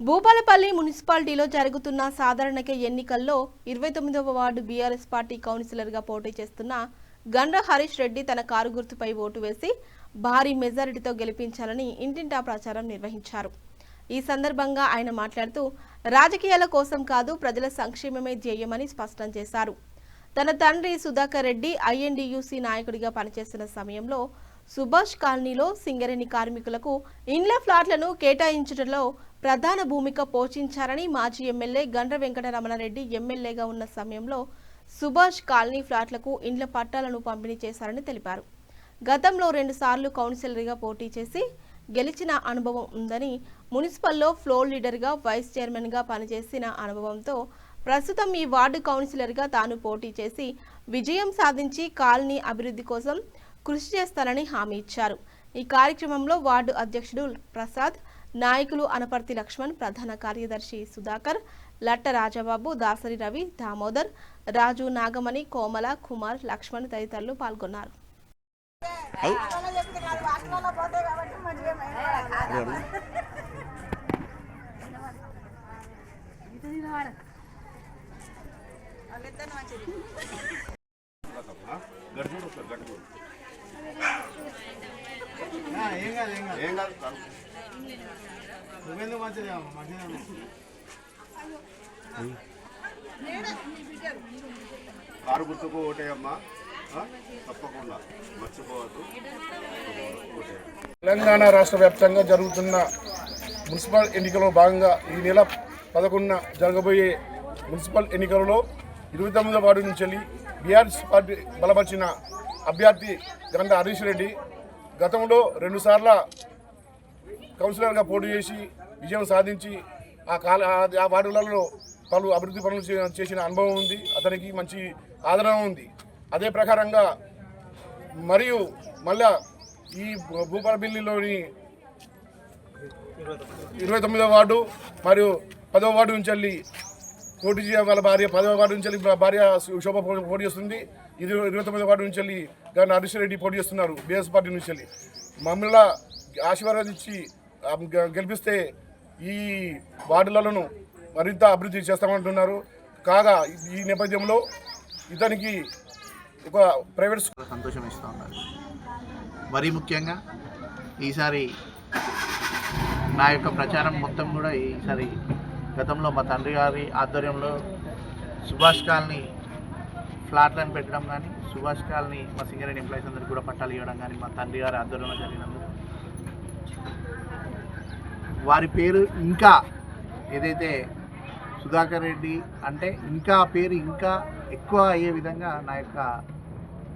భూపాలపల్లి మున్సిపాలిటీలో జరుగుతున్న సాధారణ ఎన్నికల్లో 29వ వార్డు బీఆర్ఎస్ పార్టీ కౌన్సిలర్గా పోటీ చేస్తున్న గండ్ర హరీష్ రెడ్డి తన కారు గుర్తుపై ఓటు వేసి భారీ మెజారిటీతో గెలిపించాలని ఇంటింటా ప్రచారం నిర్వహించారు. ఈ సందర్భంగా ఆయన మాట్లాడుతూ రాజకీయాల కోసం కాదు ప్రజల సంక్షేమమే ధ్యేయమని స్పష్టం చేశారు. తన తండ్రి సుధాకర్ రెడ్డి ఐఎన్డీయూసీ నాయకుడిగా పనిచేస్తున్న సమయంలో సుభాష్ కాలనీలో సింగరేణి కార్మికులకు ఇండ్ల ఫ్లాట్లను కేటాయించడంలో ప్రధాన భూమిక పోషించారని మాజీ ఎమ్మెల్యే గండ్ర వెంకటరమణారెడ్డి ఎమ్మెల్యేగా ఉన్న సమయంలో సుభాష్ కాలనీ ఫ్లాట్లకు ఇండ్ల పట్టాలను పంపిణీ చేశారని తెలిపారు. గతంలో 2 సార్లు కౌన్సిలర్గా పోటీ చేసి గెలిచిన అనుభవం ఉందని, మున్సిపల్లో ఫ్లోర్ లీడర్గా వైస్ చైర్మన్గా పనిచేసిన అనుభవంతో ప్రస్తుతం ఈ వార్డు కౌన్సిలర్గా తాను పోటీ చేసి విజయం సాధించి కాలనీ అభివృద్ధి కోసం కృషి చేస్తానని హామీ ఇచ్చారు. ఈ కార్యక్రమంలో వార్డు అధ్యక్షుడు ప్రసాద్, నాయకులు అనపర్తి లక్ష్మణ్, ప్రధాన కార్యదర్శి సుధాకర్, లట్ట రాజబాబు, దాసరి రవి, దామోదర్, రాజు, నాగమణి, కోమల, కుమార్, లక్ష్మణ్ తదితరులు పాల్గొన్నారు. కారు గుర్తుకు ఓటేయమ్మా, తప్పకుండా మర్చిపోవద్దు. తెలంగాణ రాష్ట్ర వ్యాప్తంగా జరుగుతున్న మున్సిపల్ ఎన్నికల్లో భాగంగా ఈ నెల 11న జరగబోయే మున్సిపల్ ఎన్నికలలో 29వ వార్డు నుంచి వెళ్ళి బీఆర్ఎస్ పార్టీ బలపరిచిన అభ్యర్థి గండ్ర హరీష్ రెడ్డి గతంలో 2 సార్ల కౌన్సిలర్గా పోటీ చేసి విజయం సాధించి ఆ వార్డులలో పలు అభివృద్ధి పనులు చేసిన అనుభవం ఉంది. అతనికి మంచి ఆదరణ ఉంది. అదే ప్రకారంగా మరియు మళ్ళా ఈ భూపాలపల్లిలోని 29వ వార్డు మరియు 10వ వార్డు నుంచి వెళ్ళి పోటీ వాళ్ళ భార్య 10వ వార్డు నుంచి వెళ్ళి భార్య శోభ పోటీ చేస్తుంది. ఇది 29వ వార్డు నుంచి వెళ్ళి గండ్ర హరీష్ రెడ్డి పోటీ చేస్తున్నారు బీఆర్ఎస్ పార్టీ నుంచి వెళ్ళి. మమ్మల్ని ఆశీర్వాదించి గెలిపిస్తే ఈ వార్డులను మరింత అభివృద్ధి చేస్తామంటున్నారు. కాగా ఈ నేపథ్యంలో ఇతనికి ఒక ప్రైవేట్ సంతోషం ఇస్తూ ఉన్నారు. మరీ ముఖ్యంగా ఈసారి నా యొక్క ప్రచారం మొత్తం కూడా ఈసారి గతంలో మా తండ్రి గారి ఆధ్వర్యంలో సుభాష్ కాలనీ ఫ్లాట్లను పెట్టడం కానీ, సుభాష్ కాలనీ మా సింగరేణి ఎంప్లాయీస్ అందరికీ కూడా పట్టాలు ఇవ్వడం కానీ మా తండ్రి గారి ఆధ్వర్యంలో జరిగినందుకు వారి పేరు ఇంకా ఏదైతే సుధాకర్ రెడ్డి అంటే ఇంకా పేరు ఇంకా ఎక్కువ అయ్యే విధంగా నా యొక్క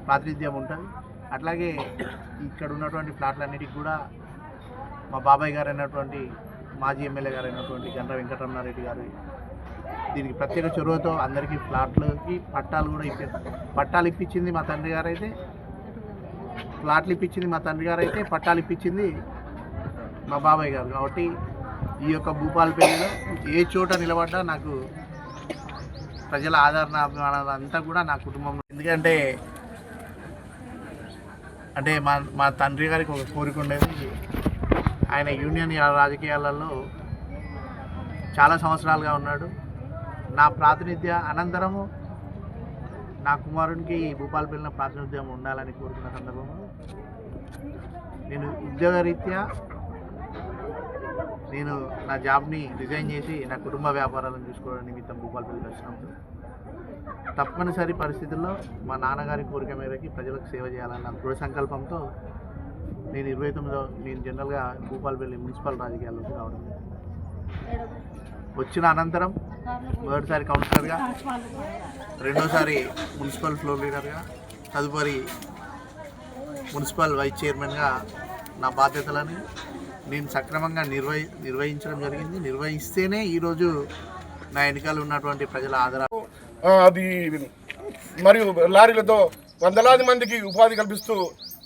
ప్రాతినిధ్యం ఉంటుంది. అట్లాగే ఇక్కడ ఉన్నటువంటి ఫ్లాట్లన్నిటికీ కూడా మా బాబాయ్ గారు అయినటువంటి మాజీ ఎమ్మెల్యే గారు అయినటువంటి గండ్ర వెంకటరమణారెడ్డి గారు దీనికి ప్రత్యేక చొరవతో అందరికీ ఫ్లాట్లకి పట్టాలు కూడా పట్టాలు ఇప్పించింది మా తండ్రి గారు అయితే, ఫ్లాట్లు ఇప్పించింది మా తండ్రి గారు అయితే, పట్టాలు ఇప్పించింది మా బాబాయ్ గారు. కాబట్టి ఈ యొక్క భూపాలపల్లిలో ఏ చోట నిలబడ్డా నాకు ప్రజల ఆదరణ అభిమానాలు అంతా కూడా నా కుటుంబంలో. ఎందుకంటే మా తండ్రి గారికి ఒక కోరిక ఉండేది. ఆయన యూనియన్ రాజకీయాలలో చాలా సంవత్సరాలుగా ఉన్నాడు. నా ప్రాతినిధ్య అనంతరము నా కుమారునికి భూపాలపల్లిలో ప్రాతినిధ్యం ఉండాలని కోరుకున్న సందర్భంలో నేను ఉద్యోగరీత్యా నా జాబ్ని రిజైన్ చేసి నా కుటుంబ వ్యాపారాలను చూసుకోవడం నిమిత్తం భూపాలపల్లికి వచ్చినప్పుడు తప్పనిసరి పరిస్థితుల్లో మా నాన్నగారి కోరిక మేరకి ప్రజలకు సేవ చేయాలన్న దృఢ సంకల్పంతో నేను జనరల్గా భూపాలపల్లి మున్సిపల్ రాజకీయాల్లోకి రావడం వచ్చిన అనంతరం మొదటిసారి కౌన్సిలర్గా, రెండోసారి మున్సిపల్ ఫ్లోర్ లీడర్గా, తదుపరి మున్సిపల్ వైస్ చైర్మన్గా నా బాధ్యతలని నేను సక్రమంగా నిర్వహించడం జరిగింది. నిర్వహిస్తేనే ఈరోజు నా ఎన్నికలు ఉన్నటువంటి ప్రజల ఆదరణ అది మరియు లారీలతో వందలాది మందికి ఉపాధి కల్పిస్తూ,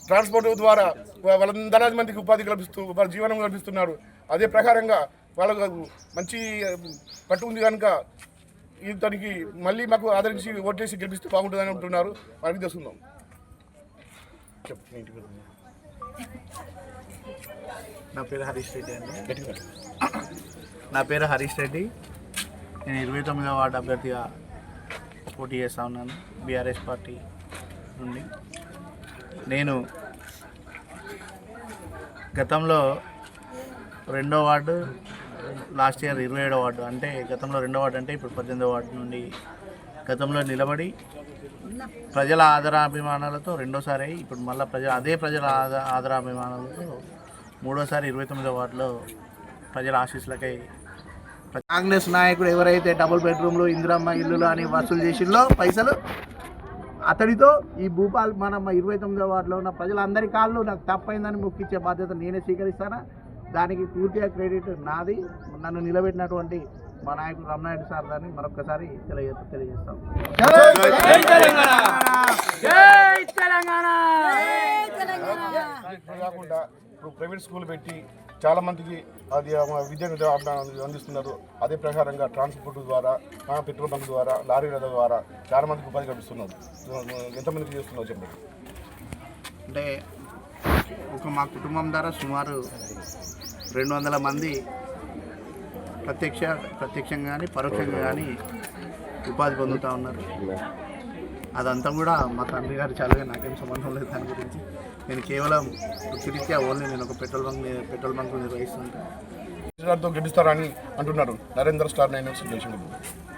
ట్రాన్స్పోర్ట్ ద్వారా వందలాది మందికి ఉపాధి కల్పిస్తూ వాళ్ళ జీవనం కల్పిస్తున్నారు. అదే ప్రకారంగా వాళ్ళకు మంచి పట్టు ఉంది కనుక ఇతనికి మళ్ళీ మాకు ఆదరించి ఓటేసి గెలిపిస్తే బాగుంటుందని అంటున్నారు. వారికి తెలుసుకుందాం. నా పేరు హరీష్ రెడ్డి అండి. నా పేరు హరీష్ రెడ్డి. నేను 29వ వార్డు అభ్యర్థిగా పోటీ చేస్తూ ఉన్నాను బీఆర్ఎస్ పార్టీ నుండి. నేను గతంలో 2వ వార్డు, లాస్ట్ ఇయర్ 27వ వార్డు, అంటే గతంలో 2వ వార్డు అంటే ఇప్పుడు 18వ వార్డు నుండి గతంలో నిలబడి ప్రజల ఆదరాభిమానాలతో రెండోసారి ఇప్పుడు మళ్ళీ ప్రజల ఆదరాభిమానాలతో మూడోసారి 29వ వార్డులో ప్రజల ఆశీస్సులకై కాంగ్రెస్ నాయకుడు ఎవరైతే డబుల్ బెడ్రూమ్లు, ఇందిరమ్మ ఇల్లులు అని వసూలు చేసిందో పైసలు, అతడితో ఈ భూపాల్ మన 29వ వార్డులో ఉన్న ప్రజలందరి కాళ్ళు నాకు తప్పైందని మొక్కిచ్చే బాధ్యత నేనే స్వీకరిస్తాను. దానికి పూర్తిగా క్రెడిట్ నాది. నన్ను నిలబెట్టినటువంటి మా నాయకుడు రమణారెడ్డి సార్ దాన్ని మరొకసారి తెలియజేస్తాం. కాకుండా ఇప్పుడు ప్రైవేట్ స్కూల్ పెట్టి చాలా మందికి అది విద్యను అందిస్తున్నారు. అదే ప్రకారంగా ట్రాన్స్పోర్ట్ ద్వారా, పెట్రోల్ బంక్ ద్వారా, లారీల ద్వారా చాలా మందికి ఉపాధి కల్పిస్తున్నారు. ఎంతమందికి చేస్తున్నారు చెప్పండి. అంటే మా కుటుంబం ద్వారా సుమారు 200 మంది ప్రత్యక్షంగా కానీ పరోక్షంగా కానీ ఉపాధి పొందుతూ ఉన్నారు. అదంతా కూడా మా తండ్రి గారు చదివే, నాకేం సంబంధం లేదు దాని గురించి. నేను కేవలం వృత్తిరీత్యా ఓన్లీ నేను ఒక పెట్రోల్ బంక్ నిర్వహిస్తుంటాను. గెలుస్తారని అంటున్నారు నరేంద్ర స్టార్ 9 న్యూస్.